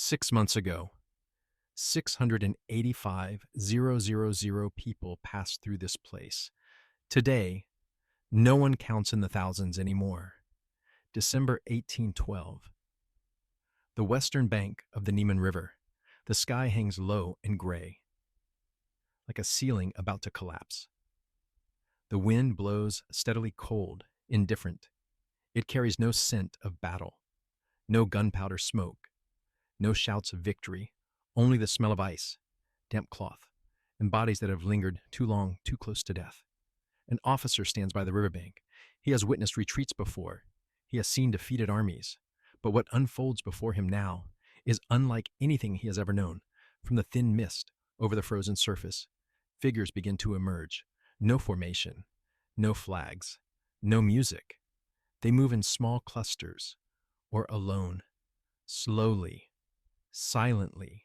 6 months ago, 685,000 people passed through this place. Today, no one counts in the thousands anymore. December 1812. The western bank of the Neman River. The sky hangs low and gray, like a ceiling about to collapse. The wind blows steadily cold, indifferent. It carries no scent of battle, no gunpowder smoke, no shouts of victory, only the smell of ice, damp cloth, and bodies that have lingered too long, too close to death. An officer stands by the riverbank. He has witnessed retreats before. He has seen defeated armies. But what unfolds before him now is unlike anything he has ever known. From the thin mist over the frozen surface, figures begin to emerge. No formation, no flags, no music. They move in small clusters, or alone, slowly, silently,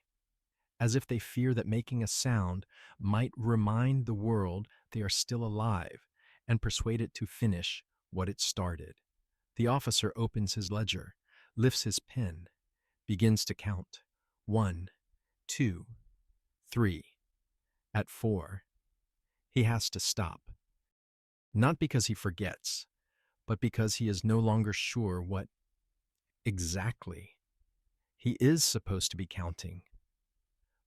as if they fear that making a sound might remind the world they are still alive and persuade it to finish what it started. The officer opens his ledger, lifts his pen, begins to count. 1, 2, 3. At 4, he has to stop. Not because he forgets, but because he is no longer sure what exactly he is supposed to be counting.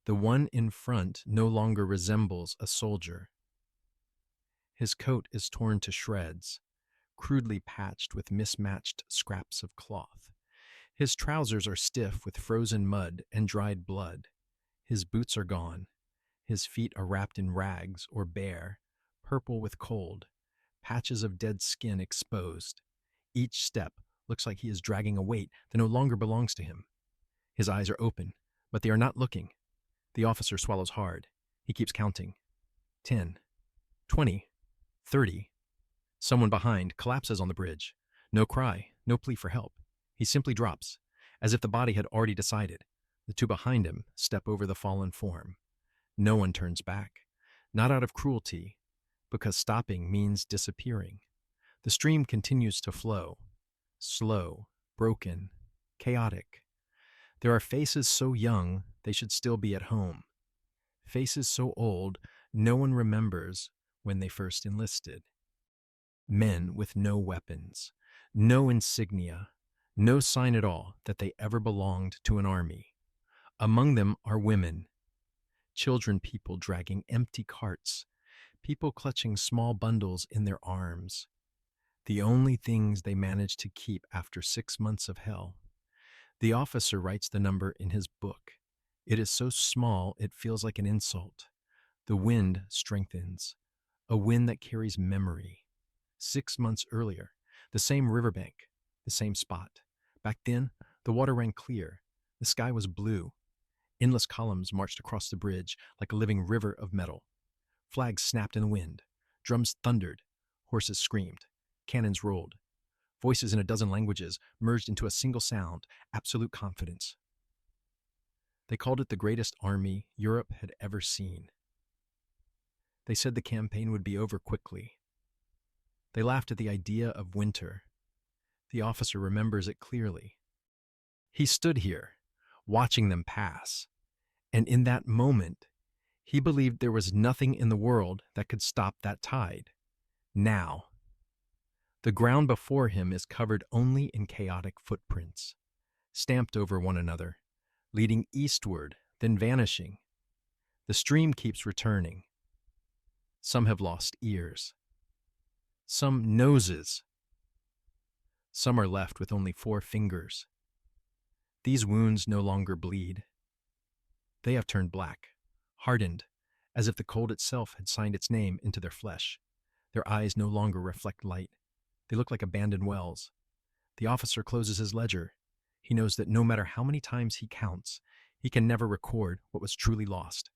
The one in front no longer resembles a soldier. His coat is torn to shreds, crudely patched with mismatched scraps of cloth. His trousers are stiff with frozen mud and dried blood. His boots are gone. His feet are wrapped in rags or bare, purple with cold, patches of dead skin exposed. Each step looks like he is dragging a weight that no longer belongs to him. His eyes are open, but they are not looking. The officer swallows hard. He keeps counting. 10, 20, 30. Someone behind collapses on the bridge. No cry, no plea for help. He simply drops, as if the body had already decided. The two behind him step over the fallen form. No one turns back, not out of cruelty, because stopping means disappearing. The stream continues to flow, slow, broken, chaotic. There are faces so young they should still be at home. Faces so old no one remembers when they first enlisted. Men with no weapons, no insignia, no sign at all that they ever belonged to an army. Among them are women, children, people dragging empty carts, people clutching small bundles in their arms. The only things they managed to keep after 6 months of hell. The officer writes the number in his book. It is so small it feels like an insult. The wind strengthens, a wind that carries memory. 6 months earlier, the same riverbank, the same spot. Back then, the water ran clear. The sky was blue. Endless columns marched across the bridge like a living river of metal. Flags snapped in the wind. Drums thundered. Horses screamed. Cannons rolled. Voices in a dozen languages merged into a single sound, absolute confidence. They called it the greatest army Europe had ever seen. They said the campaign would be over quickly. They laughed at the idea of winter. The officer remembers it clearly. He stood here, watching them pass, and in that moment, he believed there was nothing in the world that could stop that tide. Now, the ground before him is covered only in chaotic footprints, stamped over one another, leading eastward, then vanishing. The stream keeps returning. Some have lost ears. Some noses. Some are left with only 4 fingers. These wounds no longer bleed. They have turned black, hardened, as if the cold itself had signed its name into their flesh. Their eyes no longer reflect light. They look like abandoned wells. The officer closes his ledger. He knows that no matter how many times he counts, he can never record what was truly lost.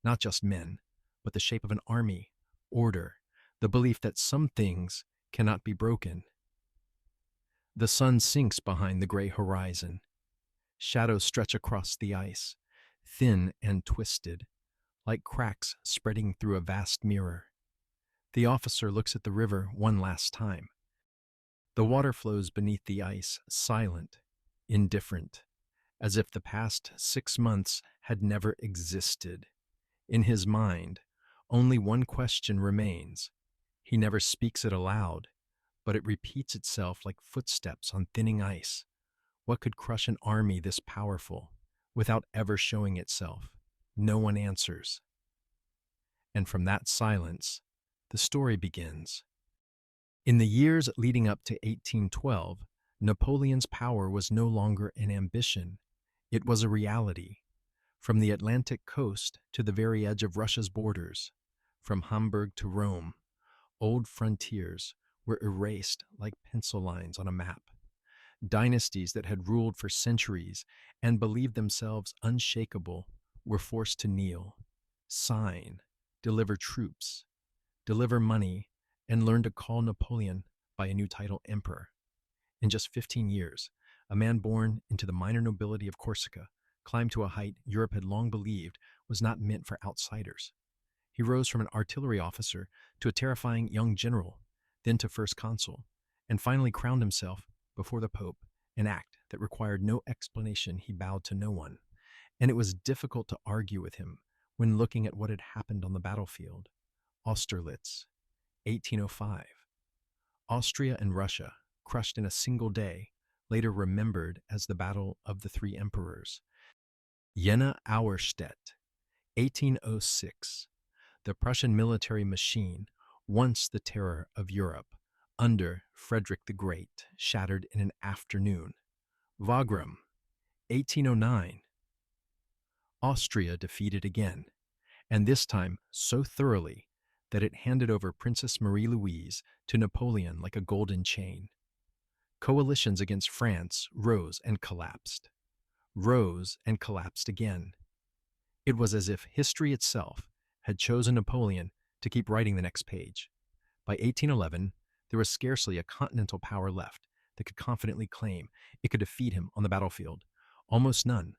Not just men, but the shape of an army, order, the belief that some things cannot be broken. The sun sinks behind the gray horizon. Shadows stretch across the ice, thin and twisted, like cracks spreading through a vast mirror. The officer looks at the river one last time. The water flows beneath the ice, silent, indifferent, as if the past 6 months had never existed. In his mind, only one question remains. He never speaks it aloud, but it repeats itself like footsteps on thinning ice. What could crush an army this powerful without ever showing itself? No one answers. And from that silence, the story begins. In the years leading up to 1812, Napoleon's power was no longer an ambition. It was a reality. From the Atlantic coast to the very edge of Russia's borders, from Hamburg to Rome, old frontiers were erased like pencil lines on a map. Dynasties that had ruled for centuries and believed themselves unshakable were forced to kneel, sign, deliver troops, deliver money, and learn to call Napoleon by a new title, emperor. In just 15 years, a man born into the minor nobility of Corsica climbed to a height Europe had long believed was not meant for outsiders. He rose from an artillery officer to a terrifying young general, then to first consul, and finally crowned himself before the Pope, an act that required no explanation. He bowed to no one, and it was difficult to argue with him when looking at what had happened on the battlefield. Austerlitz, 1805. Austria and Russia, crushed in a single day, later remembered as the Battle of the Three Emperors. Jena-Auerstedt, 1806. The Prussian military machine, once the terror of Europe, under Frederick the Great, shattered in an afternoon. Wagram, 1809. Austria defeated again, and this time so thoroughly that it handed over Princess Marie-Louise to Napoleon like a golden chain. Coalitions against France rose and collapsed again. It was as if history itself had chosen Napoleon to keep writing the next page. By 1811, there was scarcely a continental power left that could confidently claim it could defeat him on the battlefield. Almost none.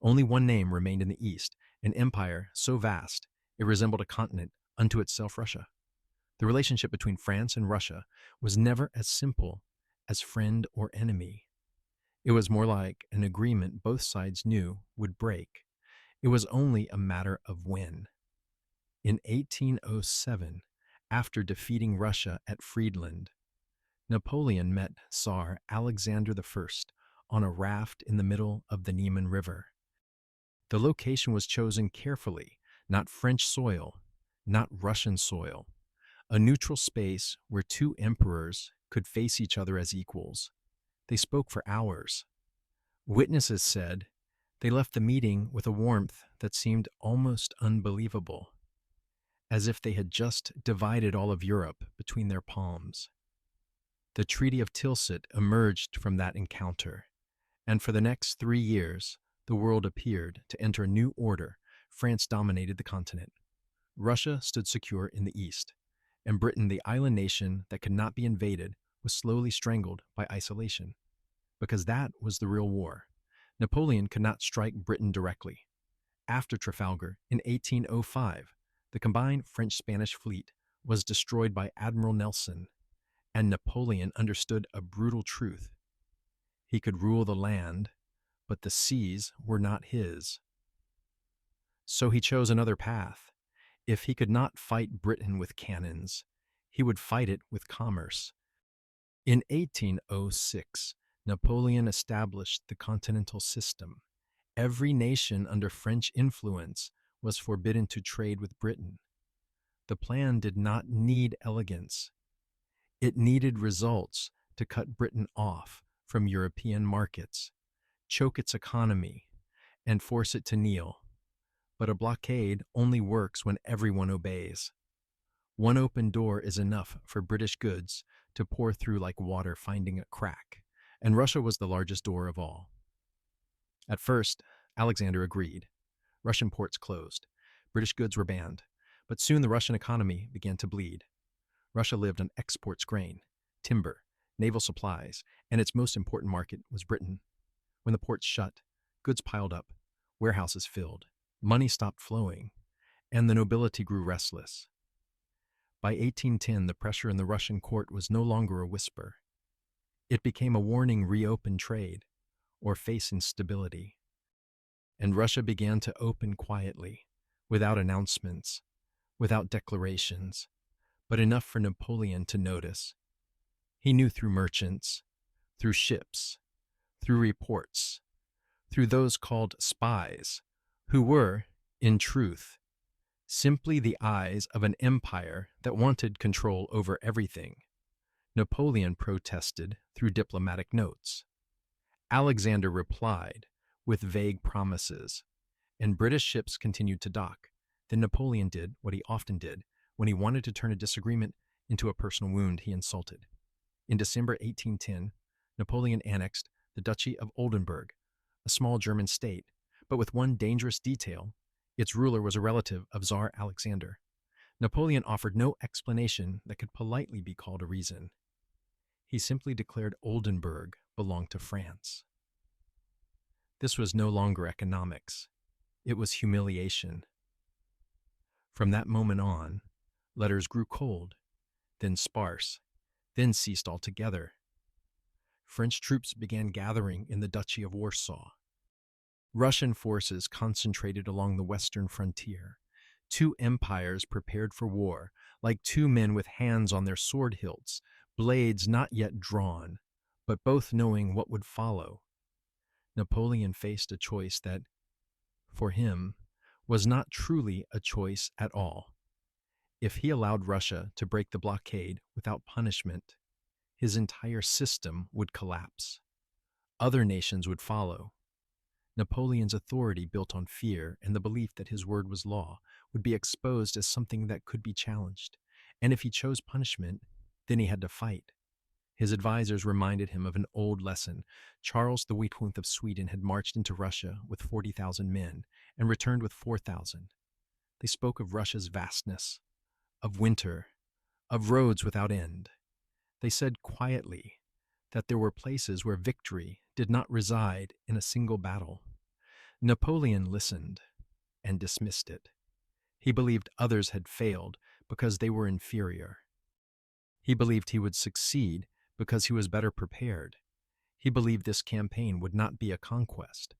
Only one name remained in the East, an empire so vast it resembled a continent unto itself, Russia. The relationship between France and Russia was never as simple as friend or enemy. It was more like an agreement both sides knew would break. It was only a matter of when. In 1807, after defeating Russia at Friedland, Napoleon met Tsar Alexander I on a raft in the middle of the Neman River. The location was chosen carefully, not French soil, not Russian soil, a neutral space where two emperors could face each other as equals. They spoke for hours. Witnesses said they left the meeting with a warmth that seemed almost unbelievable, as if they had just divided all of Europe between their palms. The Treaty of Tilsit emerged from that encounter, and for the next 3 years, the world appeared to enter a new order. France dominated the continent. Russia stood secure in the east, and Britain, the island nation that could not be invaded, was slowly strangled by isolation. Because that was the real war. Napoleon could not strike Britain directly. After Trafalgar, in 1805, the combined French-Spanish fleet was destroyed by Admiral Nelson, and Napoleon understood a brutal truth. He could rule the land, but the seas were not his. So he chose another path. If he could not fight Britain with cannons, he would fight it with commerce. In 1806, Napoleon established the continental system. Every nation under French influence was forbidden to trade with Britain. The plan did not need elegance. It needed results to cut Britain off from European markets, choke its economy, and force it to kneel. But a blockade only works when everyone obeys. One open door is enough for British goods to pour through like water finding a crack, and Russia was the largest door of all. At first, Alexander agreed. Russian ports closed. British goods were banned, but soon the Russian economy began to bleed. Russia lived on exports: grain, timber, naval supplies, and its most important market was Britain. When the ports shut, goods piled up, warehouses filled, money stopped flowing, and the nobility grew restless. By 1810, the pressure in the Russian court was no longer a whisper. It became a warning: reopen trade, or face instability. And Russia began to open quietly, without announcements, without declarations, but enough for Napoleon to notice. He knew through merchants, through ships, through reports, through those called spies, who were, in truth, simply the eyes of an empire that wanted control over everything. Napoleon protested through diplomatic notes. Alexander replied with vague promises, and British ships continued to dock. Then Napoleon did what he often did when he wanted to turn a disagreement into a personal wound he insulted. In December 1810, Napoleon annexed the Duchy of Oldenburg, a small German state, but with one dangerous detail: its ruler was a relative of Tsar Alexander. Napoleon offered no explanation that could politely be called a reason. He simply declared Oldenburg belonged to France. This was no longer economics. It was humiliation. From that moment on, letters grew cold, then sparse, then ceased altogether. French troops began gathering in the Duchy of Warsaw. Russian forces concentrated along the western frontier. Two empires prepared for war, like two men with hands on their sword hilts, blades not yet drawn, but both knowing what would follow. Napoleon faced a choice that, for him, was not truly a choice at all. If he allowed Russia to break the blockade without punishment, his entire system would collapse. Other nations would follow. Napoleon's authority, built on fear and the belief that his word was law, would be exposed as something that could be challenged. And if he chose punishment, then he had to fight. His advisors reminded him of an old lesson. Charles the Weetwooth of Sweden had marched into Russia with 40,000 men and returned with 4,000. They spoke of Russia's vastness, of winter, of roads without end. They said quietly that there were places where victory did not reside in a single battle. Napoleon listened and dismissed it. He believed others had failed because they were inferior. He believed he would succeed because he was better prepared. He believed this campaign would not be a conquest.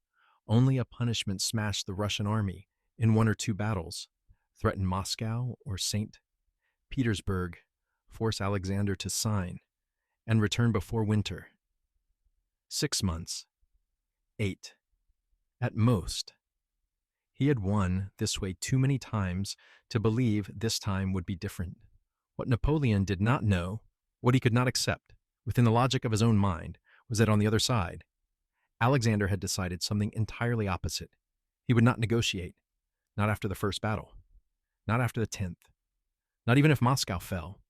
Only a punishment smashed the Russian army in one or two battles, threaten Moscow or St. Petersburg, force Alexander to sign, and return before winter. 6 months. 8. At most. He had won this way too many times to believe this time would be different. What Napoleon did not know, what he could not accept, within the logic of his own mind, was that on the other side, Alexander had decided something entirely opposite. He would not negotiate, not after the first battle, not after the 10th, not even if Moscow fell.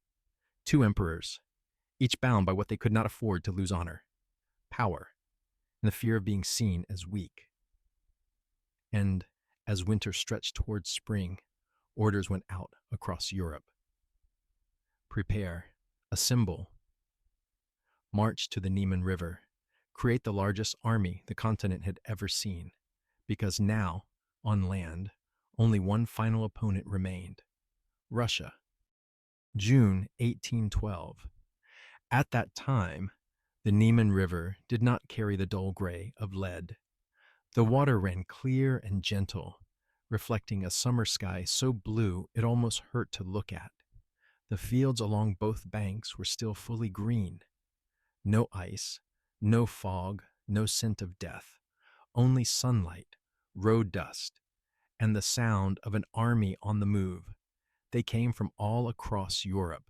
2 emperors, each bound by what they could not afford to lose: honor, power, and the fear of being seen as weak. And as winter stretched towards spring, orders went out across Europe. Prepare, assemble, march to the Neman River, create the largest army the continent had ever seen, because now, on land, only one final opponent remained: Russia. June 1812. At that time, the Neman River did not carry the dull gray of lead. The water ran clear and gentle, reflecting a summer sky so blue it almost hurt to look at. The fields along both banks were still fully green. No ice, no fog, no scent of death, only sunlight, road dust, and the sound of an army on the move. They came from all across Europe.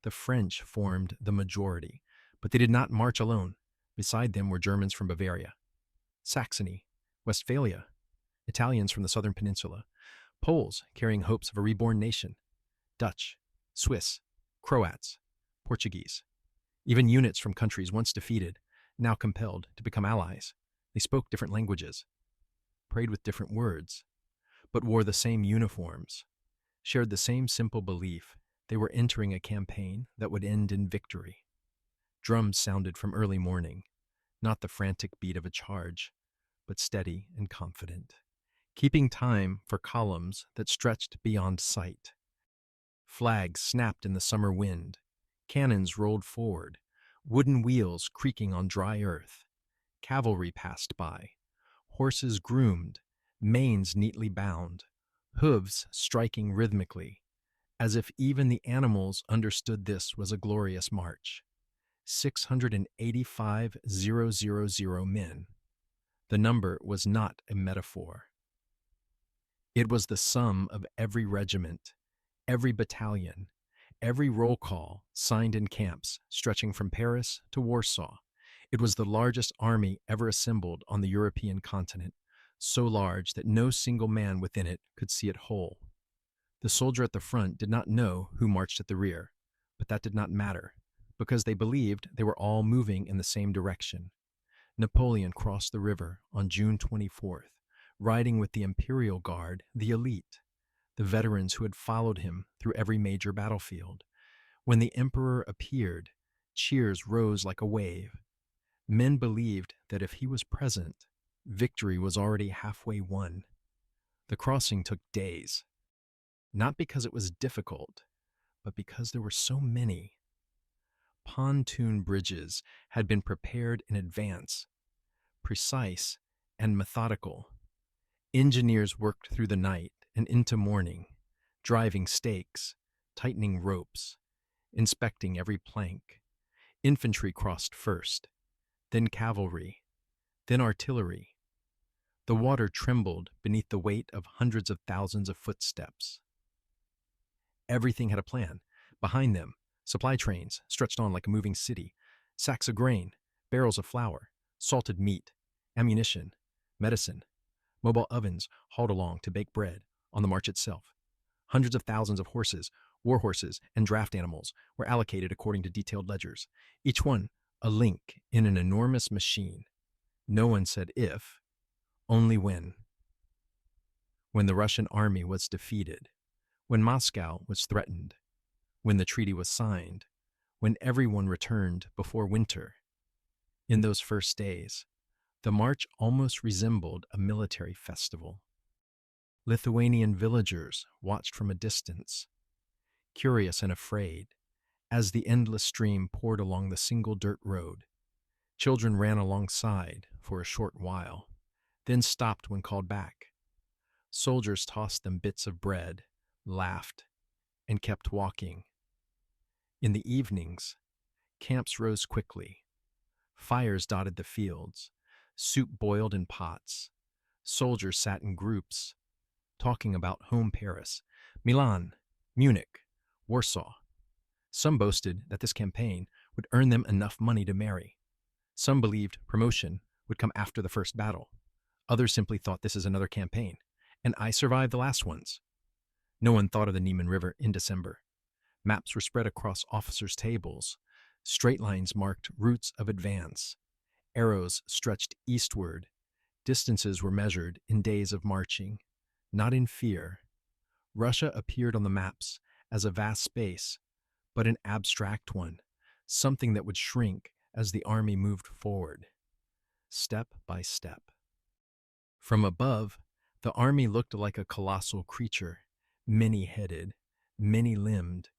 The French formed the majority, but they did not march alone. Beside them were Germans from Bavaria, Saxony, Westphalia, Italians from the southern peninsula, Poles carrying hopes of a reborn nation, Dutch, Swiss, Croats, Portuguese, even units from countries once defeated, now compelled to become allies. They spoke different languages, prayed with different words, but wore the same uniforms, shared the same simple belief: they were entering a campaign that would end in victory. Drums sounded from early morning, not the frantic beat of a charge, but steady and confident, keeping time for columns that stretched beyond sight. Flags snapped in the summer wind, cannons rolled forward, wooden wheels creaking on dry earth. Cavalry passed by, horses groomed, manes neatly bound, hooves striking rhythmically, as if even the animals understood this was a glorious march. 685,000 men. The number was not a metaphor. It was the sum of every regiment, every battalion, every roll call signed in camps stretching from Paris to Warsaw. It was the largest army ever assembled on the European continent, so large that no single man within it could see it whole. The soldier at the front did not know who marched at the rear, but that did not matter, because they believed they were all moving in the same direction. Napoleon crossed the river on June 24th, riding with the Imperial Guard, the elite, the veterans who had followed him through every major battlefield. When the Emperor appeared, cheers rose like a wave. Men believed that if he was present, victory was already halfway won. The crossing took days, not because it was difficult, but because there were so many. Pontoon bridges had been prepared in advance, precise and methodical. Engineers worked through the night and into morning, driving stakes, tightening ropes, inspecting every plank. Infantry crossed first, then cavalry, then artillery. The water trembled beneath the weight of hundreds of thousands of footsteps. Everything had a plan. Behind them, supply trains stretched on like a moving city, sacks of grain, barrels of flour, salted meat, ammunition, medicine. Mobile ovens hauled along to bake bread on the march itself. Hundreds of thousands of horses, war horses, and draft animals were allocated according to detailed ledgers, each one a link in an enormous machine. No one said if, only when. When the Russian army was defeated, when Moscow was threatened, when the treaty was signed, when everyone returned before winter. In those first days, the march almost resembled a military festival. Lithuanian villagers watched from a distance, curious and afraid, as the endless stream poured along the single dirt road. Children ran alongside for a short while, then stopped when called back. Soldiers tossed them bits of bread, laughed, and kept walking. In the evenings, camps rose quickly. Fires dotted the fields. Soup boiled in pots. Soldiers sat in groups, talking about home Paris, Milan, Munich, Warsaw. Some boasted that this campaign would earn them enough money to marry. Some believed promotion would come after the first battle. Others simply thought this is another campaign, and I survived the last ones. No one thought of the Neman River in December. Maps were spread across officers' tables. Straight lines marked routes of advance. Arrows stretched eastward. Distances were measured in days of marching, not in fear. Russia appeared on the maps as a vast space, but an abstract one, something that would shrink as the army moved forward, step by step. From above, the army looked like a colossal creature, many-headed, many-limbed,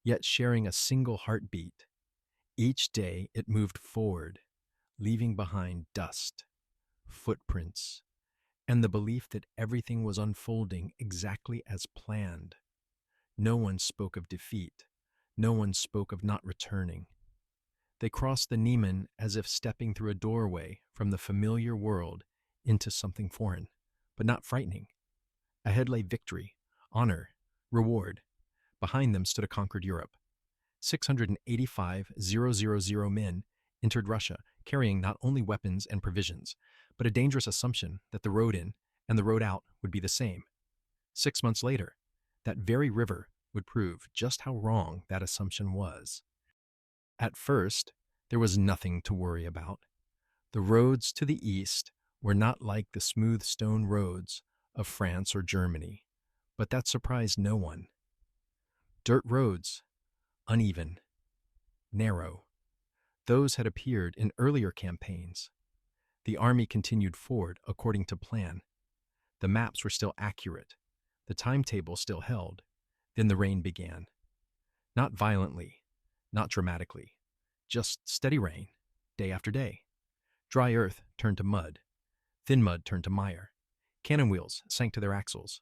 yet sharing a single heartbeat. Each day it moved forward, leaving behind dust, footprints, and the belief that everything was unfolding exactly as planned. No one spoke of defeat. No one spoke of not returning. They crossed the Neman as if stepping through a doorway from the familiar world into something foreign, but not frightening. Ahead lay victory, honor, reward. Behind them stood a conquered Europe. 685,000 men entered Russia, carrying not only weapons and provisions, but a dangerous assumption that the road in and the road out would be the same. 6 months later, that very river would prove just how wrong that assumption was. At first, there was nothing to worry about. The roads to the east were not like the smooth stone roads of France or Germany, but that surprised no one. Dirt roads, uneven, narrow. Those had appeared in earlier campaigns. The army continued forward according to plan. The maps were still accurate. The timetable still held. Then the rain began. Not violently, not dramatically, just steady rain, day after day. Dry earth turned to mud. Thin mud turned to mire. Cannon wheels sank to their axles.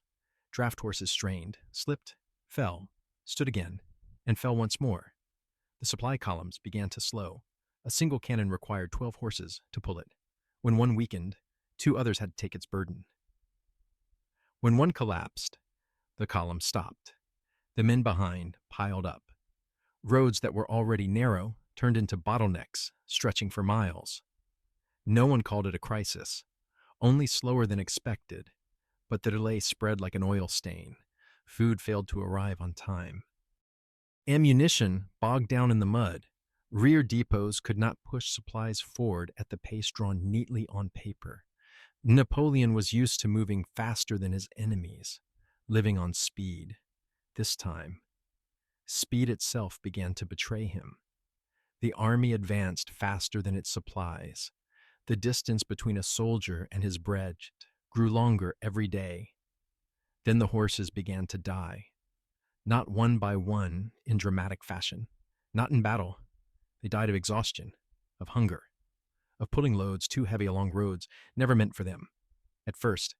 Draft horses strained, slipped, fell, stood again, and fell once more. The supply columns began to slow. A single cannon required 12 horses to pull it. When one weakened, 2 others had to take its burden. When one collapsed, the column stopped. The men behind piled up. Roads that were already narrow turned into bottlenecks, stretching for miles. No one called it a crisis, only slower than expected, but the delay spread like an oil stain. Food failed to arrive on time. Ammunition bogged down in the mud. Rear depots could not push supplies forward at the pace drawn neatly on paper. Napoleon was used to moving faster than his enemies, living on speed. This time, speed itself began to betray him. The army advanced faster than its supplies. The distance between a soldier and his bread grew longer every day. Then the horses began to die. Not one by one in dramatic fashion. Not in battle. They died of exhaustion, of hunger, of pulling loads too heavy along roads never meant for them. At first,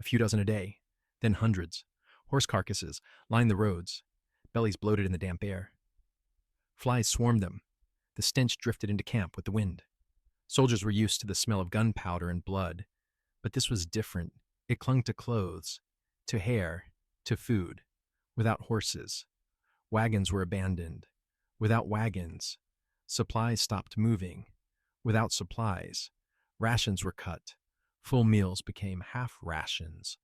a few dozen a day, then hundreds. Horse carcasses lined the roads, bellies bloated in the damp air. Flies swarmed them. The stench drifted into camp with the wind. Soldiers were used to the smell of gunpowder and blood, but this was different. It clung to clothes, to hair, to food. Without horses, wagons were abandoned. Without wagons, supplies stopped moving. Without supplies, rations were cut. Full meals became half rations.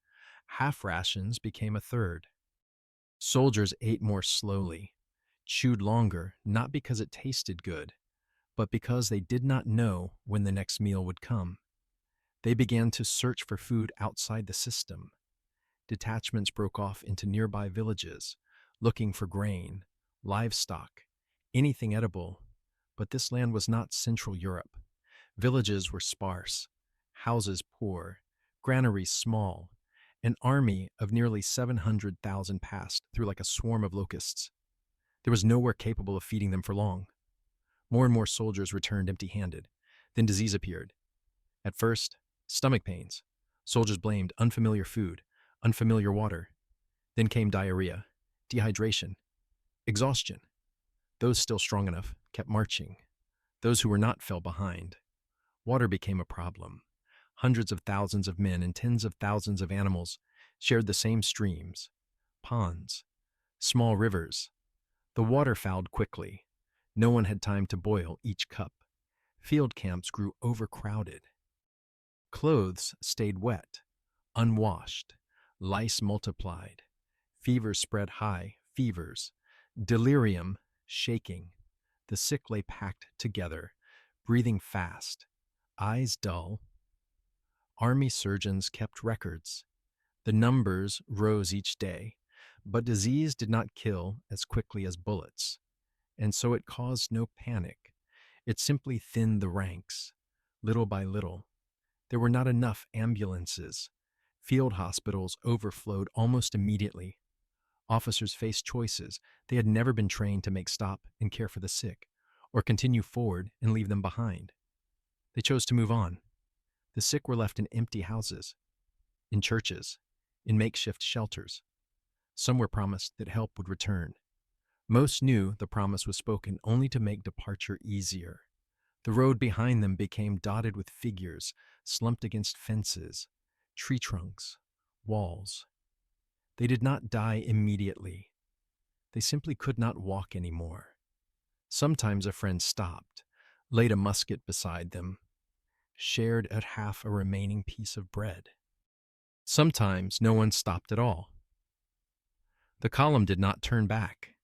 Half rations became a third. Soldiers ate more slowly, chewed longer, not because it tasted good, but because they did not know when the next meal would come. They began to search for food outside the system. Detachments broke off into nearby villages, looking for grain, livestock, anything edible. But this land was not Central Europe. Villages were sparse, houses poor, granaries small. An army of nearly 700,000 passed through like a swarm of locusts. There was nowhere capable of feeding them for long. More and more soldiers returned empty-handed. Then disease appeared. At first, stomach pains. Soldiers blamed unfamiliar food, unfamiliar water. Then came diarrhea, dehydration, exhaustion. Those still strong enough kept marching. Those who were not fell behind. Water became a problem. Hundreds of thousands of men and tens of thousands of animals shared the same streams, ponds, small rivers. The water fouled quickly. No one had time to boil each cup. Field camps grew overcrowded. Clothes stayed wet, unwashed. Lice multiplied. Fevers spread high, fevers. Delirium, shaking. The sick lay packed together, breathing fast, eyes dull. Army surgeons kept records. The numbers rose each day, but disease did not kill as quickly as bullets, and so it caused no panic. It simply thinned the ranks, little by little. There were not enough ambulances. Field hospitals overflowed almost immediately. Officers faced choices. They had never been trained to make stop and care for the sick, or continue forward and leave them behind. They chose to move on. The sick were left in empty houses, in churches, in makeshift shelters. Some were promised that help would return. Most knew the promise was spoken only to make departure easier. The road behind them became dotted with figures slumped against fences, tree trunks, walls. They did not die immediately. They simply could not walk anymore. Sometimes a friend stopped, laid a musket beside them, shared at half a remaining piece of bread. Sometimes no one stopped at all. The column did not turn back.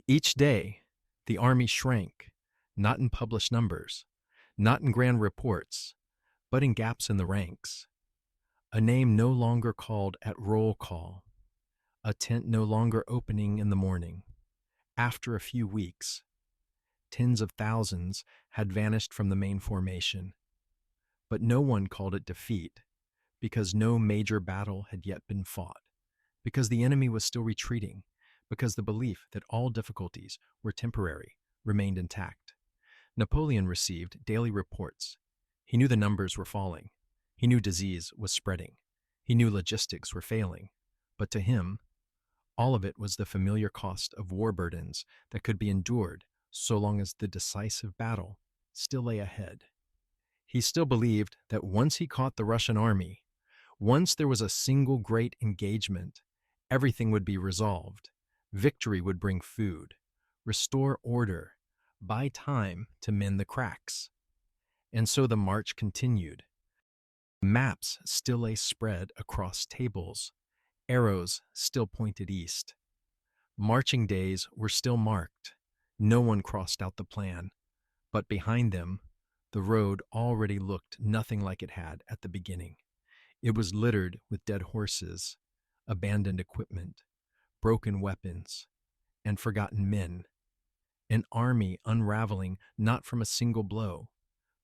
Each day, the army shrank, not in published numbers, not in grand reports, but in gaps in the ranks. A name no longer called at roll call, a tent no longer opening in the morning. After a few weeks, tens of thousands had vanished from the main formation. But no one called it defeat, because no major battle had yet been fought, because the enemy was still retreating, because the belief that all difficulties were temporary remained intact. Napoleon received daily reports. He knew the numbers were falling. He knew disease was spreading. He knew logistics were failing. But to him, all of it was the familiar cost of war burdens that could be endured so long as the decisive battle still lay ahead. He still believed that once he caught the Russian army, once there was a single great engagement, everything would be resolved. Victory would bring food, restore order, buy time to mend the cracks. And so the march continued. Maps still lay spread across tables. Arrows still pointed east. Marching days were still marked. No one crossed out the plan. But behind them, the road already looked nothing like it had at the beginning. It was littered with dead horses, abandoned equipment, broken weapons, and forgotten men. An army unraveling not from a single blow,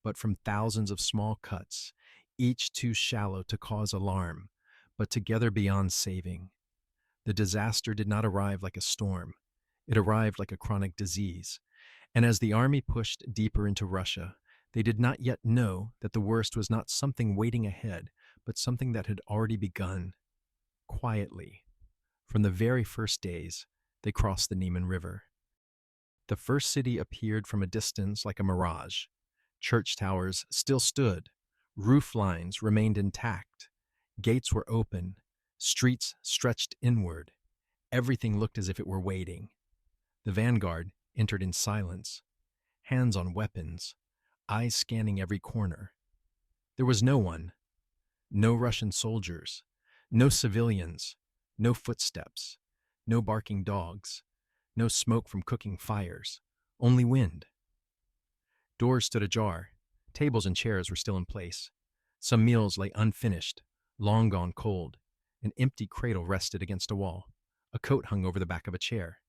but from thousands of small cuts, each too shallow to cause alarm, but together beyond saving. The disaster did not arrive like a storm. It arrived like a chronic disease. And as the army pushed deeper into Russia, they did not yet know that the worst was not something waiting ahead, but something that had already begun, quietly. From the very first days, they crossed the Neman River. The first city appeared from a distance like a mirage. Church towers still stood. Roof lines remained intact. Gates were open. Streets stretched inward. Everything looked as if it were waiting. The vanguard entered in silence, hands on weapons, eyes scanning every corner. There was no one. No Russian soldiers. No civilians. No footsteps. No barking dogs. No smoke from cooking fires. Only wind. Doors stood ajar. Tables and chairs were still in place. Some meals lay unfinished, long gone cold. An empty cradle rested against a wall. A coat hung over the back of a chair.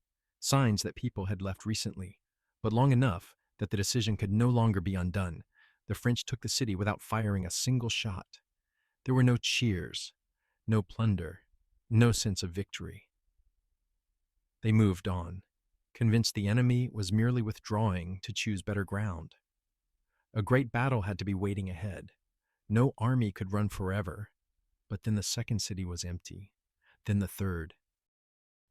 Signs that people had left recently, but long enough that the decision could no longer be undone. The French took the city without firing a single shot. There were no cheers, no plunder, no sense of victory. They moved on, convinced the enemy was merely withdrawing to choose better ground. A great battle had to be waiting ahead. No army could run forever. But then the second city was empty, then the third.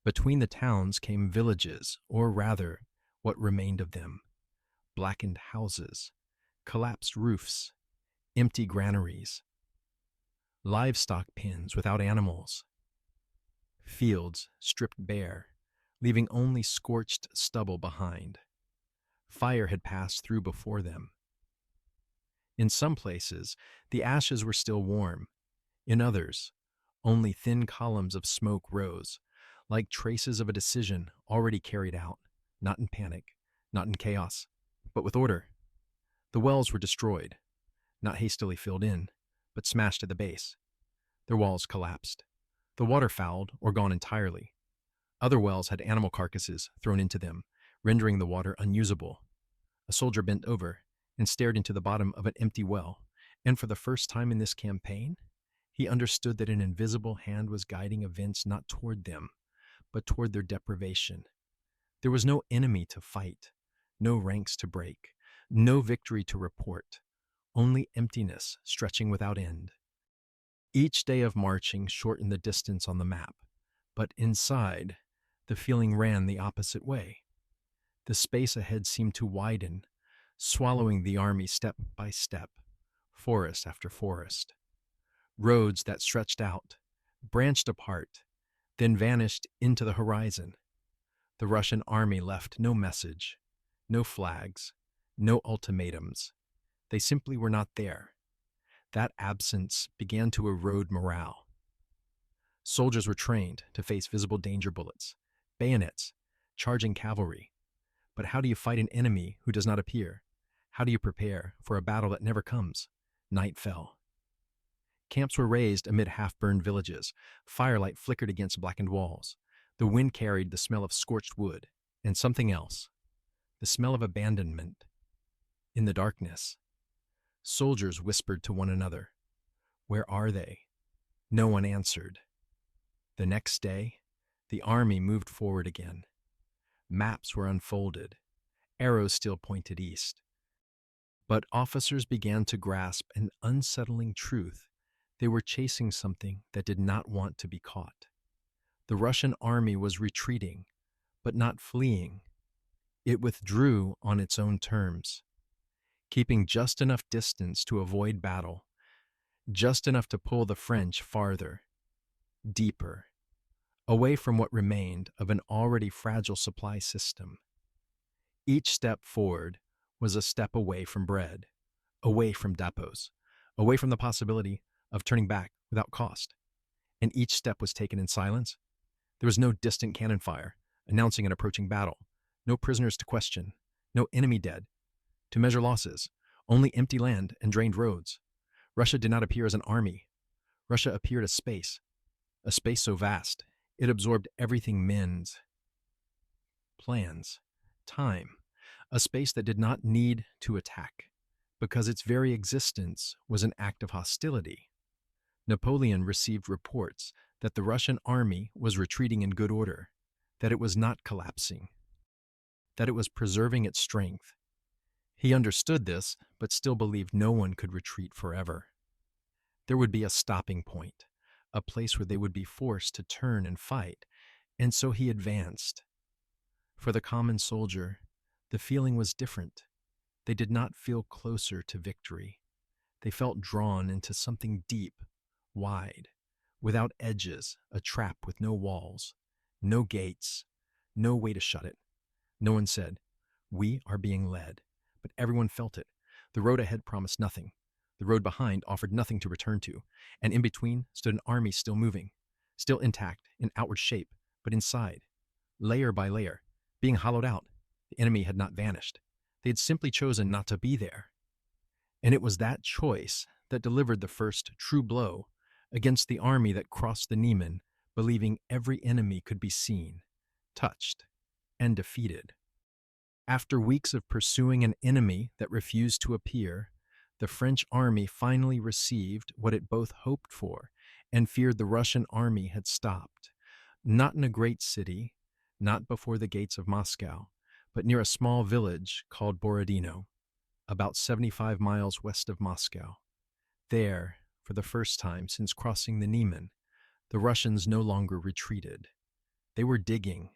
Between the towns came villages, or rather, what remained of them. Blackened houses, collapsed roofs, empty granaries, livestock pens without animals, fields stripped bare, leaving only scorched stubble behind. Fire had passed through before them. In some places, the ashes were still warm. In others, only thin columns of smoke rose, like traces of a decision already carried out, not in panic, not in chaos, but with order. The wells were destroyed, not hastily filled in, but smashed at the base. Their walls collapsed. The water fouled or gone entirely. Other wells had animal carcasses thrown into them, rendering the water unusable. A soldier bent over and stared into the bottom of an empty well, and for the first time in this campaign, he understood that an invisible hand was guiding events not toward them, but toward their deprivation. There was no enemy to fight, no ranks to break, no victory to report, only emptiness stretching without end. Each day of marching shortened the distance on the map, but inside, the feeling ran the opposite way. The space ahead seemed to widen, swallowing the army step by step, forest after forest. Roads that stretched out, branched apart, then vanished into the horizon. The Russian army left no message, no flags, no ultimatums. They simply were not there. That absence began to erode morale. Soldiers were trained to face visible danger bullets, bayonets, charging cavalry. But how do you fight an enemy who does not appear? How do you prepare for a battle that never comes? Night fell. Camps were raised amid half-burned villages. Firelight flickered against blackened walls. The wind carried the smell of scorched wood and something else, the smell of abandonment. In the darkness, soldiers whispered to one another, "Where are they?" No one answered. The next day, the army moved forward again. Maps were unfolded. Arrows still pointed east. But officers began to grasp an unsettling truth. They were chasing something that did not want to be caught. The Russian army was retreating, but not fleeing. It withdrew on its own terms, keeping just enough distance to avoid battle, just enough to pull the French farther, deeper, away from what remained of an already fragile supply system. Each step forward was a step away from bread, away from depots, away from the possibility of turning back without cost. And each step was taken in silence. There was no distant cannon fire announcing an approaching battle, no prisoners to question, no enemy dead to measure losses, only empty land and drained roads. Russia did not appear as an army. Russia appeared as space, a space so vast it absorbed everything men's plans, time, a space that did not need to attack, because its very existence was an act of hostility. Napoleon received reports that the Russian army was retreating in good order, that it was not collapsing, that it was preserving its strength. He understood this, but still believed no one could retreat forever. There would be a stopping point, a place where they would be forced to turn and fight, and so he advanced. For the common soldier, the feeling was different. They did not feel closer to victory. They felt drawn into something deep, wide, without edges, a trap with no walls, no gates, no way to shut it. No one said, "We are being led," but everyone felt it. The road ahead promised nothing. The road behind offered nothing to return to, and in between stood an army still moving, still intact in outward shape, but inside, layer by layer, being hollowed out. The enemy had not vanished. They had simply chosen not to be there. And it was that choice that delivered the first true blow against the army that crossed the Neman, believing every enemy could be seen, touched, and defeated. After weeks of pursuing an enemy that refused to appear, the French army finally received what it both hoped for and feared the Russian army had stopped. Not in a great city, not before the gates of Moscow, but near a small village called Borodino, about 75 miles west of Moscow. There, for the first time since crossing the Neman, the Russians no longer retreated. They were digging.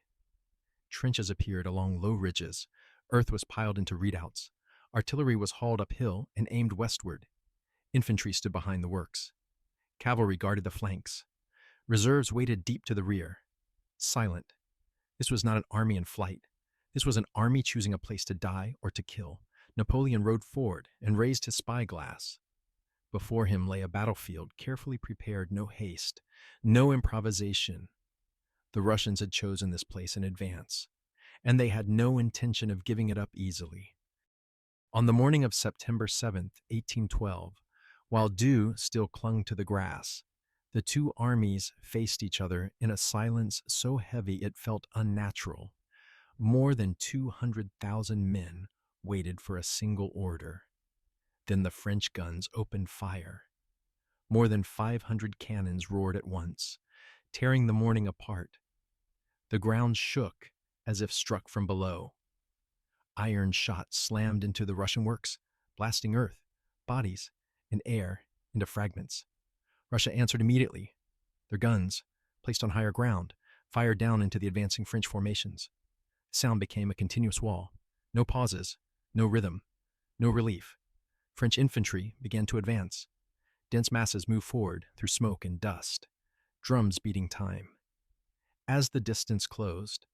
Trenches appeared along low ridges. Earth was piled into redoubts. Artillery was hauled uphill and aimed westward. Infantry stood behind the works. Cavalry guarded the flanks. Reserves waited deep to the rear. Silent. This was not an army in flight. This was an army choosing a place to die or to kill. Napoleon rode forward and raised his spyglass. Before him lay a battlefield carefully prepared, no haste, no improvisation. The Russians had chosen this place in advance, and they had no intention of giving it up easily. On the morning of September 7th, 1812, while dew still clung to the grass, the two armies faced each other in a silence so heavy it felt unnatural. More than 200,000 men waited for a single order. Then the French guns opened fire. More than 500 cannons roared at once, tearing the morning apart. The ground shook as if struck from below. Iron shot slammed into the Russian works, blasting earth, bodies, and air into fragments. Russia answered immediately. Their guns, placed on higher ground, fired down into the advancing French formations. The sound became a continuous wall. No pauses, no rhythm, no relief. French infantry began to advance. Dense masses moved forward through smoke and dust, drums beating time. As the distance closed,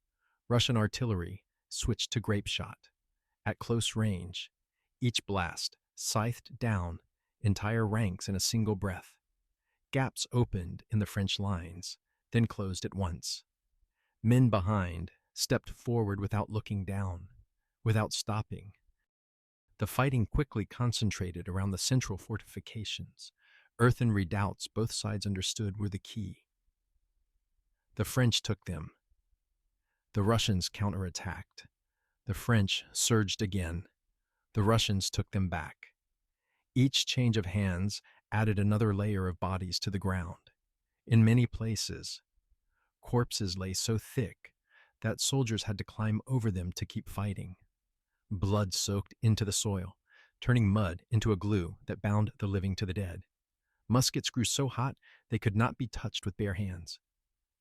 Russian artillery switched to grape shot. At close range, each blast scythed down entire ranks in a single breath. Gaps opened in the French lines, then closed at once. Men behind stepped forward without looking down, without stopping. The fighting quickly concentrated around the central fortifications. Earthen redoubts both sides understood were the key. The French took them. The Russians counterattacked. The French surged again. The Russians took them back. Each change of hands added another layer of bodies to the ground. In many places, corpses lay so thick that soldiers had to climb over them to keep fighting. Blood soaked into the soil. turning mud into a glue that bound the living to the dead. Muskets grew so hot they could not be touched with bare hands.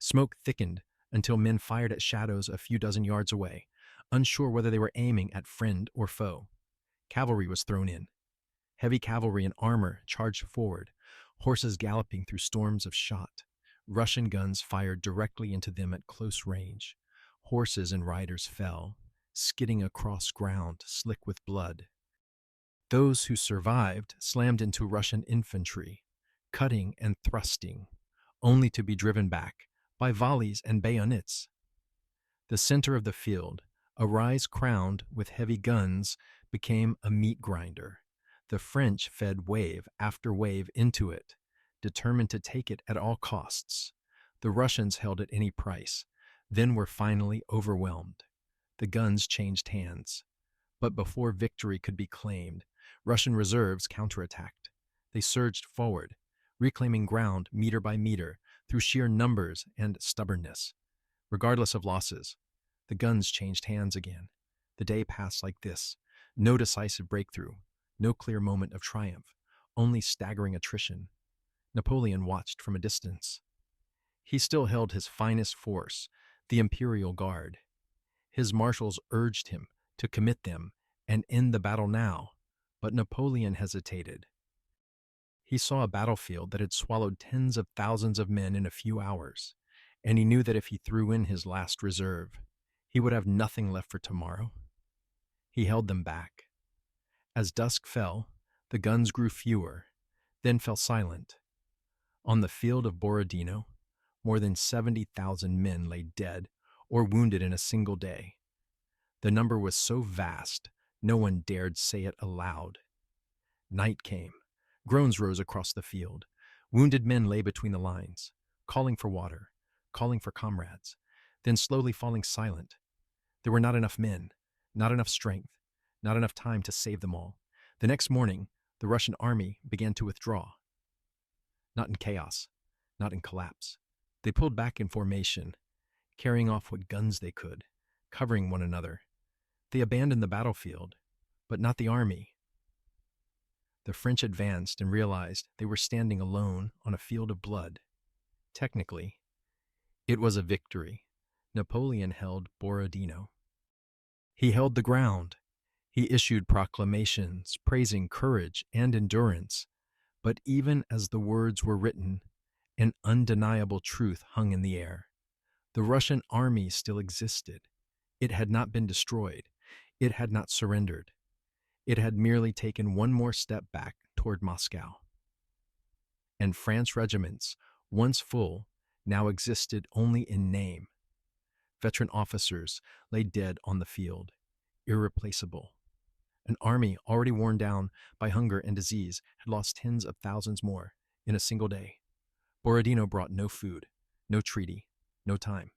Smoke thickened until men fired at shadows a few dozen yards away, unsure whether they were aiming at friend or foe. Cavalry was thrown in. Heavy cavalry in armor charged forward, horses galloping through storms of shot. Russian guns fired directly into them at close range. Horses and riders fell, skidding across ground slick with blood. Those who survived slammed into Russian infantry, cutting and thrusting, only to be driven back by volleys and bayonets. The center of the field, a rise crowned with heavy guns, became a meat grinder. The French fed wave after wave into it, determined to take it at all costs. The Russians held at any price, then were finally overwhelmed. The guns changed hands. But before victory could be claimed, Russian reserves counterattacked. They surged forward, reclaiming ground meter by meter through sheer numbers and stubbornness. Regardless of losses, the guns changed hands again. The day passed like this. No decisive breakthrough, no clear moment of triumph, only staggering attrition. Napoleon watched from a distance. He still held his finest force, the Imperial Guard. His marshals urged him to commit them and end the battle now, but Napoleon hesitated. He saw a battlefield that had swallowed tens of thousands of men in a few hours, and he knew that if he threw in his last reserve, he would have nothing left for tomorrow. He held them back. As dusk fell, the guns grew fewer, then fell silent. On the field of Borodino, more than 70,000 men lay dead or wounded in a single day. The number was so vast, no one dared say it aloud. Night came. Groans rose across the field. Wounded men lay between the lines, calling for water, calling for comrades, then slowly falling silent. There were not enough men, not enough strength, not enough time to save them all. The next morning, the Russian army began to withdraw. Not in chaos, not in collapse. They pulled back in formation, carrying off what guns they could, covering one another. They abandoned the battlefield, but not the army. The French advanced and realized they were standing alone on a field of blood. Technically, it was a victory. Napoleon held Borodino. He held the ground. He issued proclamations praising courage and endurance. But even as the words were written, an undeniable truth hung in the air. The Russian army still existed. It had not been destroyed. It had not surrendered. It had merely taken one more step back toward Moscow. And France regiments, once full, now existed only in name. Veteran officers lay dead on the field, irreplaceable. An army already worn down by hunger and disease had lost tens of thousands more in a single day. Borodino brought no food, no treaty, no time.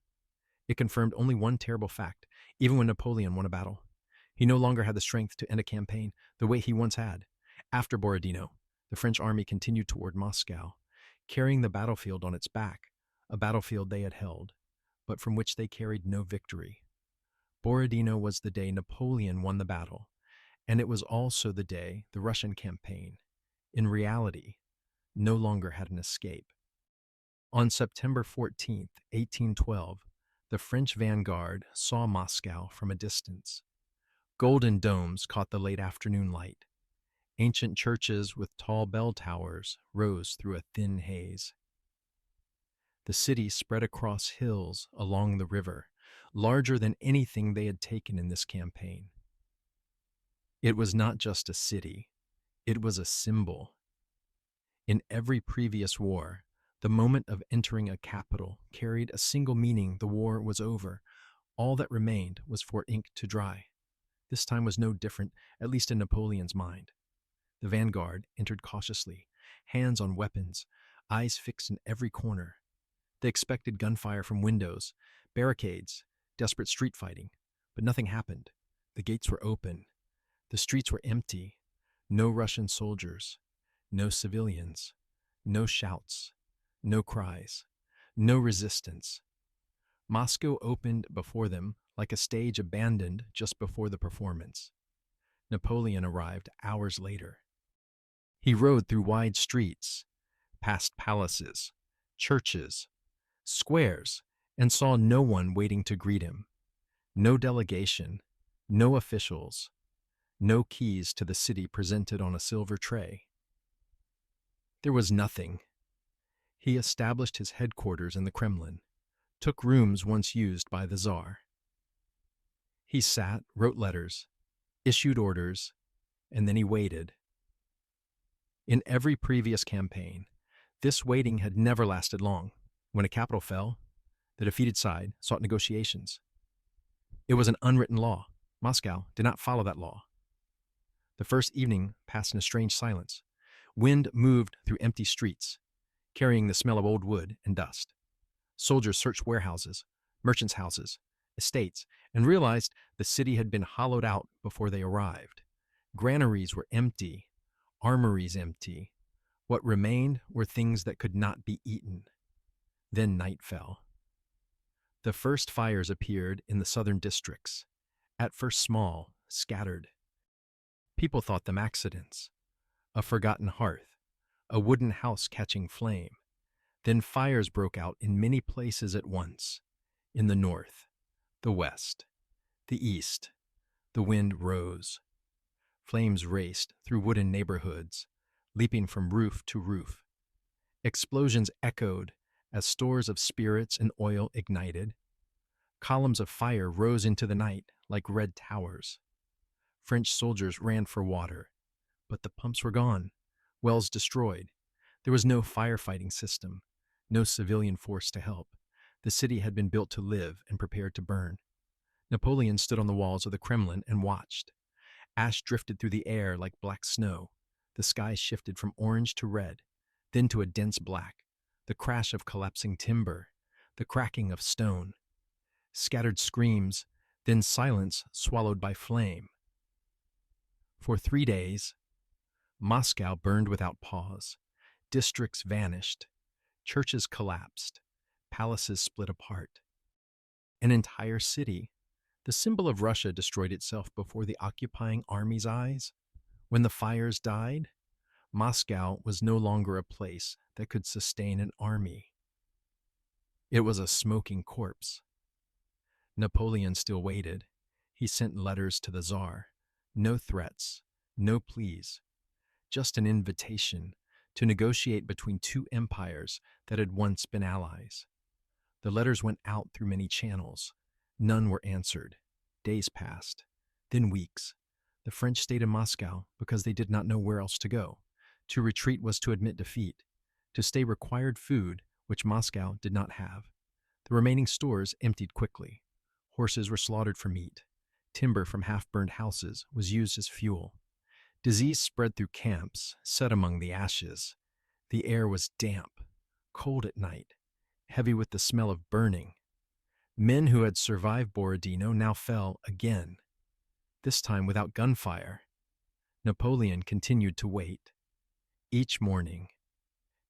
It confirmed only one terrible fact, even when Napoleon won a battle. He no longer had the strength to end a campaign the way he once had. After Borodino, the French army continued toward Moscow, carrying the battlefield on its back, a battlefield they had held, but from which they carried no victory. Borodino was the day Napoleon won the battle, and it was also the day the Russian campaign, in reality, no longer had an escape. On September 14, 1812, the French vanguard saw Moscow from a distance. Golden domes caught the late afternoon light. Ancient churches with tall bell towers rose through a thin haze. The city spread across hills along the river, larger than anything they had taken in this campaign. It was not just a city, it was a symbol. In every previous war, the moment of entering a capital carried a single meaning: the war was over. All that remained was for ink to dry. This time was no different, at least in Napoleon's mind. The vanguard entered cautiously, hands on weapons, eyes fixed in every corner. They expected gunfire from windows, barricades, desperate street fighting, but nothing happened. The gates were open. The streets were empty. No Russian soldiers, no civilians, no shouts, no cries, no resistance. Moscow opened before them like a stage abandoned just before the performance. Napoleon arrived hours later. He rode through wide streets, past palaces, churches, squares, and saw no one waiting to greet him. No delegation, no officials, no keys to the city presented on a silver tray. There was nothing. He established his headquarters in the Kremlin, took rooms once used by the Tsar. He sat, wrote letters, issued orders, and then he waited. In every previous campaign, this waiting had never lasted long. When a capital fell, the defeated side sought negotiations. It was an unwritten law. Moscow did not follow that law. The first evening passed in a strange silence. Wind moved through empty streets, carrying the smell of old wood and dust. Soldiers searched warehouses, merchants' houses, estates, and realized the city had been hollowed out before they arrived. Granaries were empty, armories empty. What remained were things that could not be eaten. Then night fell. The first fires appeared in the southern districts, at first small, scattered. People thought them accidents, a forgotten hearth, a wooden house catching flame. Then fires broke out in many places at once, in the north, the west, the east. The wind rose. Flames raced through wooden neighborhoods, leaping from roof to roof. Explosions echoed as stores of spirits and oil ignited. Columns of fire rose into the night like red towers. French soldiers ran for water, but the pumps were gone, wells destroyed. There was no firefighting system, no civilian force to help. The city had been built to live and prepared to burn. Napoleon stood on the walls of the Kremlin and watched. Ash drifted through the air like black snow. The sky shifted from orange to red, then to a dense black. The crash of collapsing timber, the cracking of stone. Scattered screams, then silence swallowed by flame. For 3 days, Moscow burned without pause. Districts vanished. Churches collapsed. Palaces split apart. An entire city, the symbol of Russia, destroyed itself before the occupying army's eyes. When the fires died, Moscow was no longer a place that could sustain an army. It was a smoking corpse. Napoleon still waited. He sent letters to the Tsar. No threats, no pleas, just an invitation to negotiate between two empires that had once been allies. The letters went out through many channels. None were answered. Days passed, then weeks. The French stayed in Moscow because they did not know where else to go. To retreat was to admit defeat. To stay required food, which Moscow did not have. The remaining stores emptied quickly. Horses were slaughtered for meat. Timber from half-burned houses was used as fuel. Disease spread through camps, set among the ashes. The air was damp, cold at night, heavy with the smell of burning. Men who had survived Borodino now fell again, this time without gunfire. Napoleon continued to wait. Each morning,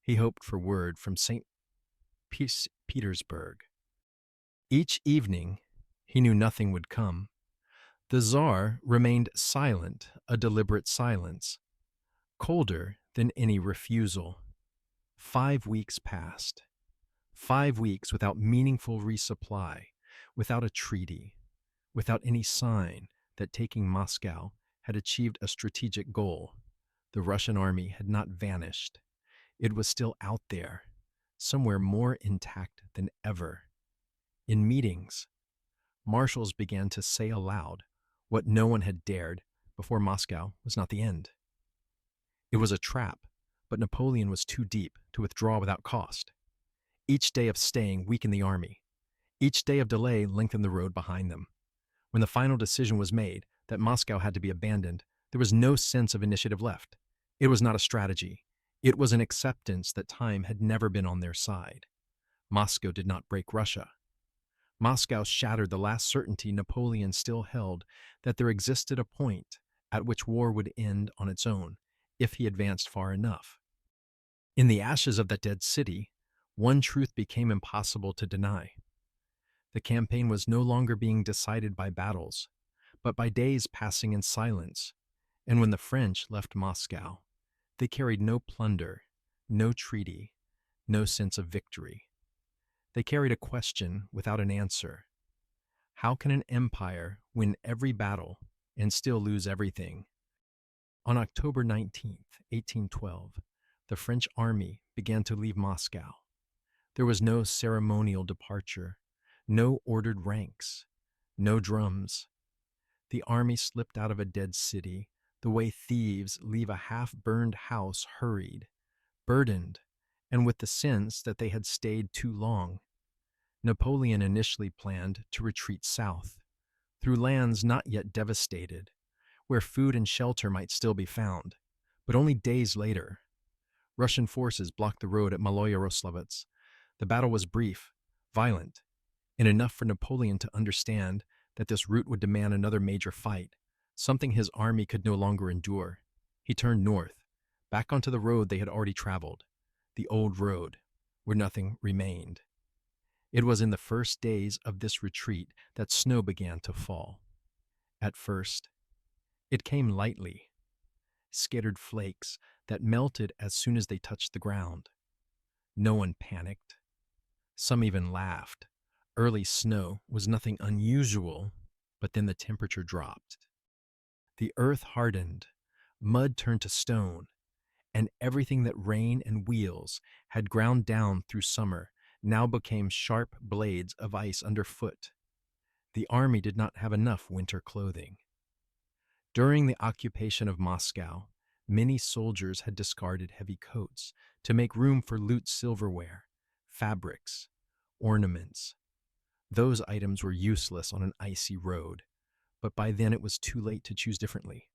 he hoped for word from St. Petersburg. Each evening, he knew nothing would come. The Tsar remained silent, a deliberate silence, colder than any refusal. 5 weeks passed. 5 weeks without meaningful resupply, without a treaty, without any sign that taking Moscow had achieved a strategic goal. The Russian army had not vanished. It was still out there, somewhere more intact than ever. In meetings, marshals began to say aloud what no one had dared before. Moscow was not the end. It was a trap, but Napoleon was too deep to withdraw without cost. Each day of staying weakened the army. Each day of delay lengthened the road behind them. When the final decision was made that Moscow had to be abandoned, there was no sense of initiative left. It was not a strategy. It was an acceptance that time had never been on their side. Moscow did not break Russia. Moscow shattered the last certainty Napoleon still held that there existed a point at which war would end on its own if he advanced far enough. In the ashes of that dead city, one truth became impossible to deny. The campaign was no longer being decided by battles, but by days passing in silence, And when the French left Moscow, they carried no plunder, no treaty, no sense of victory. They carried a question without an answer. How can an empire win every battle and still lose everything? On October 19th, 1812, the French army began to leave Moscow. There was no ceremonial departure, no ordered ranks, no drums. The army slipped out of a dead city the way thieves leave a half-burned house hurried, burdened, and with the sense that they had stayed too long. Napoleon initially planned to retreat south, through lands not yet devastated, where food and shelter might still be found. But only days later, Russian forces blocked the road at Maloya-Roslovets. The battle was brief, violent, and enough for Napoleon to understand that this route would demand another major fight, something his army could no longer endure. He turned north, back onto the road they had already traveled, the old road, where nothing remained. It was in the first days of this retreat that snow began to fall. At first, it came lightly, scattered flakes that melted as soon as they touched the ground. No one panicked. Some even laughed. Early snow was nothing unusual, but then the temperature dropped. The earth hardened, mud turned to stone, and everything that rain and wheels had ground down through summer now became sharp blades of ice underfoot. The army did not have enough winter clothing. During the occupation of Moscow, many soldiers had discarded heavy coats to make room for loot silverware, fabrics, ornaments. Those items were useless on an icy road, but by then it was too late to choose differently.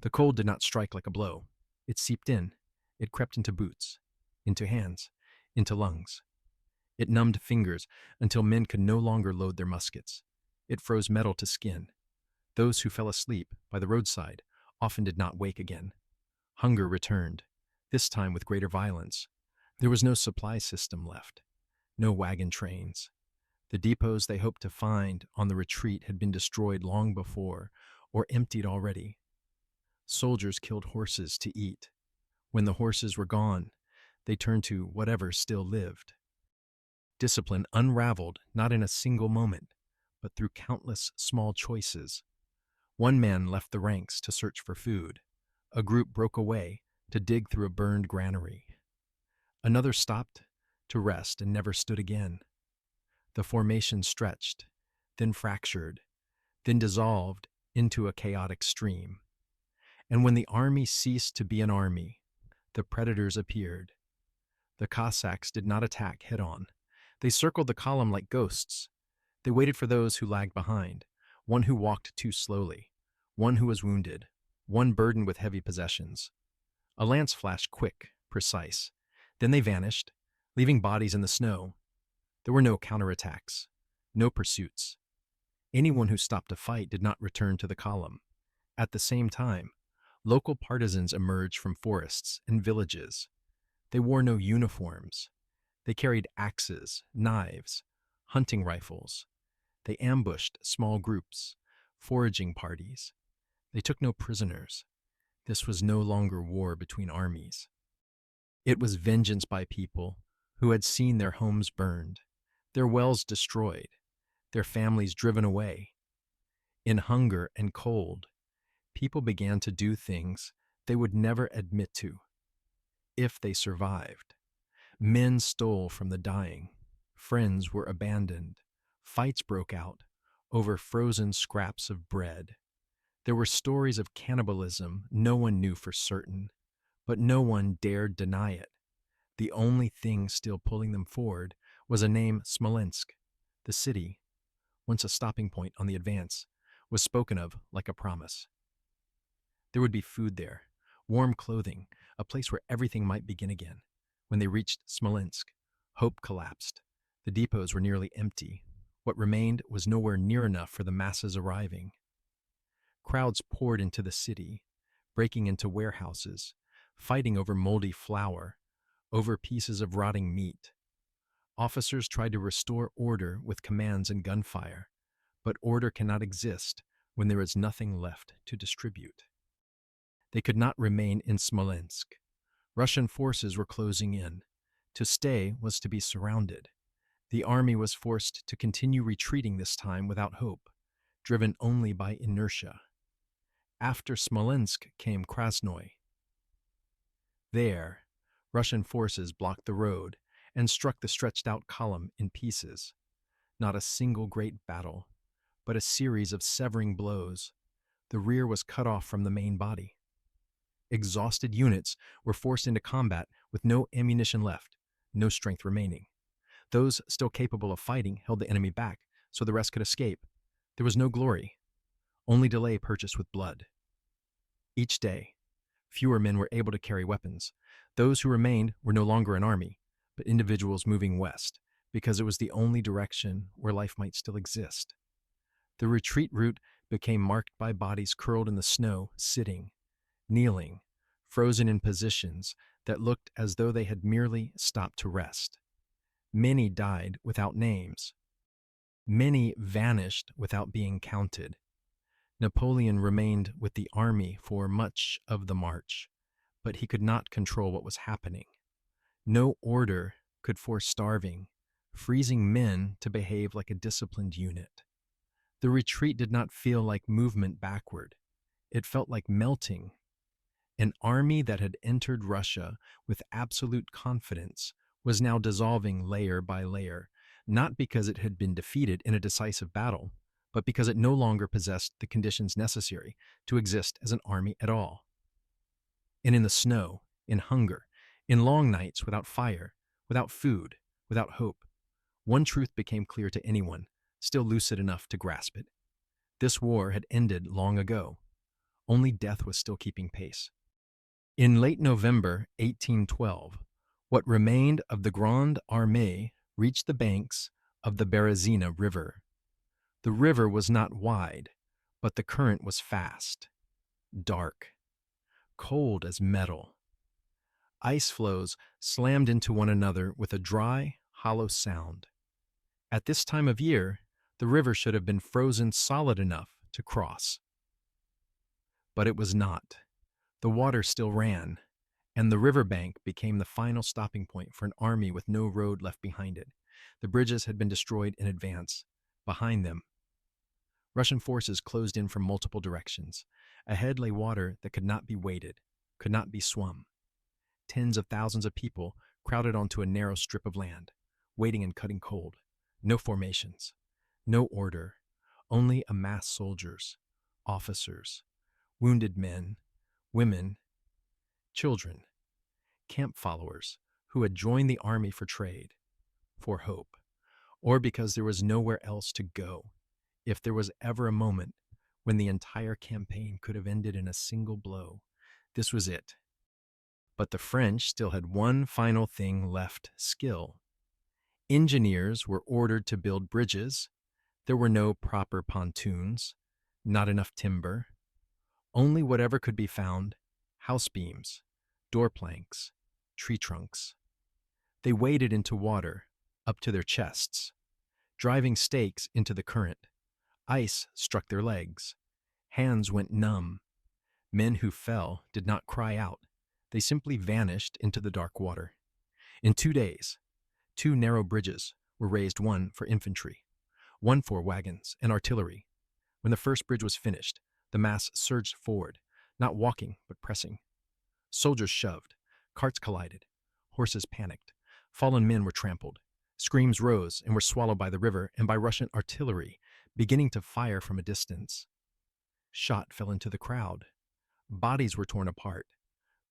The cold did not strike like a blow. It seeped in. It crept into boots, into hands, into lungs. It numbed fingers until men could no longer load their muskets. It froze metal to skin. Those who fell asleep by the roadside often did not wake again. Hunger returned, this time with greater violence. There was no supply system left, no wagon trains. The depots they hoped to find on the retreat had been destroyed long before, or emptied already. Soldiers killed horses to eat. When the horses were gone, they turned to whatever still lived. Discipline unraveled not in a single moment, but through countless small choices. One man left the ranks to search for food. A group broke away to dig through a burned granary. Another stopped to rest and never stood again. The formation stretched, then fractured, then dissolved into a chaotic stream. And when the army ceased to be an army, the predators appeared. The Cossacks did not attack head-on. They circled the column like ghosts. They waited for those who lagged behind, one who walked too slowly, one who was wounded, one burdened with heavy possessions. A lance flashed quick, precise. Then they vanished, leaving bodies in the snow. There were no counterattacks, no pursuits. Anyone who stopped to fight did not return to the column. At the same time, local partisans emerged from forests and villages. They wore no uniforms. They carried axes, knives, hunting rifles. They ambushed small groups, foraging parties. They took no prisoners. This was no longer war between armies. It was vengeance by people who had seen their homes burned, their wells destroyed, their families driven away. In hunger and cold, people began to do things they would never admit to. If they survived, men stole from the dying, friends were abandoned, fights broke out over frozen scraps of bread. There were stories of cannibalism no one knew for certain, but no one dared deny it. The only thing still pulling them forward was a name: Smolensk. The city, once a stopping point on the advance, was spoken of like a promise. There would be food there, warm clothing, a place where everything might begin again. When they reached Smolensk, hope collapsed. The depots were nearly empty. What remained was nowhere near enough for the masses arriving. Crowds poured into the city, breaking into warehouses, fighting over moldy flour, over pieces of rotting meat. Officers tried to restore order with commands and gunfire, but order cannot exist when there is nothing left to distribute. They could not remain in Smolensk. Russian forces were closing in. To stay was to be surrounded. The army was forced to continue retreating, this time without hope, driven only by inertia. After Smolensk came Krasnoy. There, Russian forces blocked the road and struck the stretched-out column in pieces. Not a single great battle, but a series of severing blows. The rear was cut off from the main body. Exhausted units were forced into combat with no ammunition left, no strength remaining. Those still capable of fighting held the enemy back so the rest could escape. There was no glory, only delay purchased with blood. Each day, fewer men were able to carry weapons. Those who remained were no longer an army, but individuals moving west, because it was the only direction where life might still exist. The retreat route became marked by bodies curled in the snow, sitting, kneeling, frozen in positions that looked as though they had merely stopped to rest. Many died without names. Many vanished without being counted. Napoleon remained with the army for much of the march, but he could not control what was happening. No order could force starving, freezing men to behave like a disciplined unit. The retreat did not feel like movement backward. It felt like melting. An army that had entered Russia with absolute confidence was now dissolving layer by layer, not because it had been defeated in a decisive battle, but because it no longer possessed the conditions necessary to exist as an army at all. And in the snow, in hunger, in long nights without fire, without food, without hope, one truth became clear to anyone still lucid enough to grasp it. This war had ended long ago. Only death was still keeping pace. In late November 1812, what remained of the Grande Armée reached the banks of the Berezina River. The river was not wide, but the current was fast, dark, cold as metal. Ice floes slammed into one another with a dry, hollow sound. At this time of year, the river should have been frozen solid enough to cross. But it was not. The water still ran, and the riverbank became the final stopping point for an army with no road left behind it. The bridges had been destroyed in advance. Behind them, Russian forces closed in from multiple directions. Ahead lay water that could not be waded, could not be swum. Tens of thousands of people crowded onto a narrow strip of land, waiting and cutting cold. No formations, no order, only amassed soldiers, officers, wounded men, women, children, camp followers who had joined the army for trade, for hope, or because there was nowhere else to go. If there was ever a moment when the entire campaign could have ended in a single blow, this was it. But the French still had one final thing left: skill. Engineers were ordered to build bridges. There were no proper pontoons, not enough timber, only whatever could be found: house beams, door planks, tree trunks. They waded into water, up to their chests, driving stakes into the current. Ice struck their legs. Hands went numb. Men who fell did not cry out. They simply vanished into the dark water. In 2 days, 2 narrow bridges were raised, one for infantry, one for wagons and artillery. When the first bridge was finished, the mass surged forward, not walking but pressing. Soldiers shoved, carts collided, horses panicked, fallen men were trampled. Screams rose and were swallowed by the river and by Russian artillery, beginning to fire from a distance. Shot fell into the crowd. Bodies were torn apart.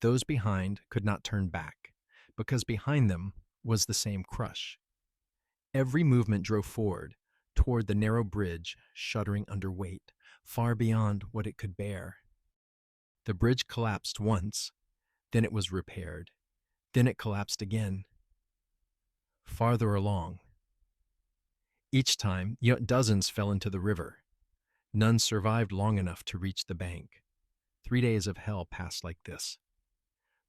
Those behind could not turn back, because behind them was the same crush. Every movement drove forward, toward the narrow bridge, shuddering under weight, far beyond what it could bear. The bridge collapsed once, then it was repaired. Then it collapsed again. Farther along. Each time, dozens fell into the river. None survived long enough to reach the bank. 3 days of hell passed like this.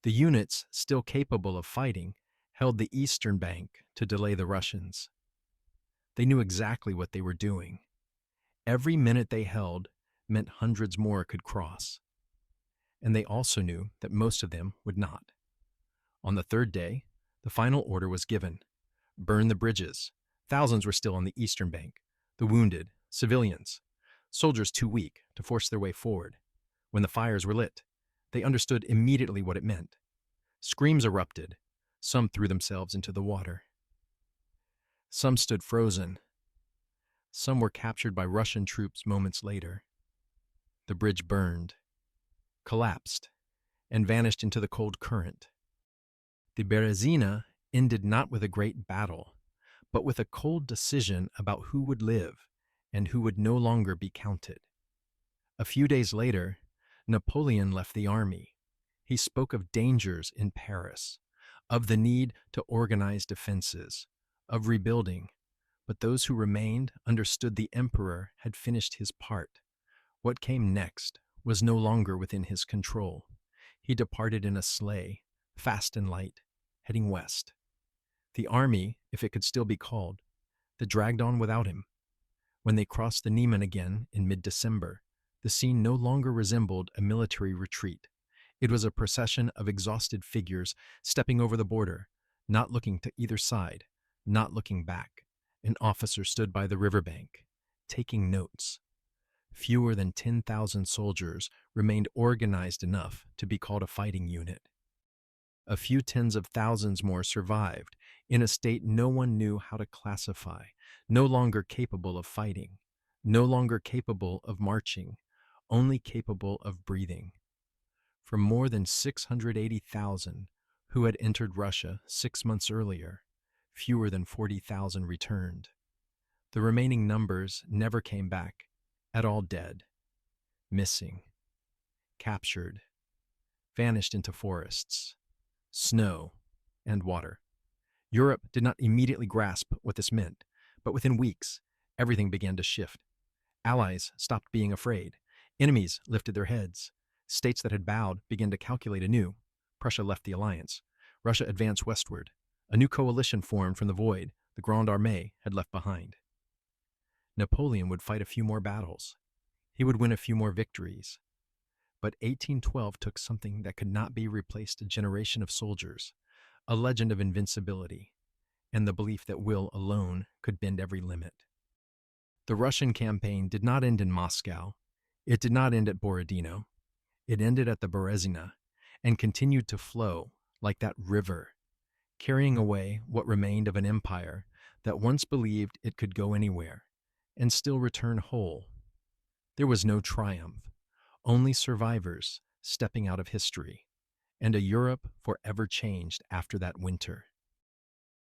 The units, still capable of fighting, held the eastern bank to delay the Russians. They knew exactly what they were doing. Every minute they held meant hundreds more could cross. and they also knew that most of them would not. On the third day, the final order was given: burn the bridges. Thousands were still on the eastern bank, the wounded, civilians, soldiers too weak to force their way forward. When the fires were lit, they understood immediately what it meant. Screams erupted. Some threw themselves into the water. Some stood frozen. Some were captured by Russian troops moments later. The bridge burned, collapsed, and vanished into the cold current. The Berezina ended not with a great battle, but with a cold decision about who would live and who would no longer be counted. A few days later, Napoleon left the army. He spoke of dangers in Paris, of the need to organize defenses, of rebuilding, but those who remained understood the emperor had finished his part. What came next was no longer within his control. He departed in a sleigh, fast and light, heading west. The army, if it could still be called, that dragged on without him. When they crossed the Neman again in mid-December, the scene no longer resembled a military retreat. It was a procession of exhausted figures stepping over the border, not looking to either side, not looking back. An officer stood by the riverbank, taking notes. Fewer than 10,000 soldiers remained organized enough to be called a fighting unit. A few tens of thousands more survived in a state no one knew how to classify, no longer capable of fighting, no longer capable of marching, only capable of breathing. From more than 680,000 who had entered Russia 6 months earlier, fewer than 40,000 returned. The remaining numbers never came back, at all dead, missing, captured, vanished into forests, snow, and water. Europe did not immediately grasp what this meant, but within weeks, everything began to shift. Allies stopped being afraid. Enemies lifted their heads. States that had bowed began to calculate anew. Prussia left the alliance. Russia advanced westward. A new coalition formed from the void the Grande Armée had left behind. Napoleon would fight a few more battles. He would win a few more victories. But 1812 took something that could not be replaced: a generation of soldiers, a legend of invincibility, and the belief that will alone could bend every limit. The Russian campaign did not end in Moscow. It did not end at Borodino. It ended at the Berezina and continued to flow like that river, carrying away what remained of an empire that once believed it could go anywhere and still return whole. There was no triumph, only survivors stepping out of history, and a Europe forever changed after that winter.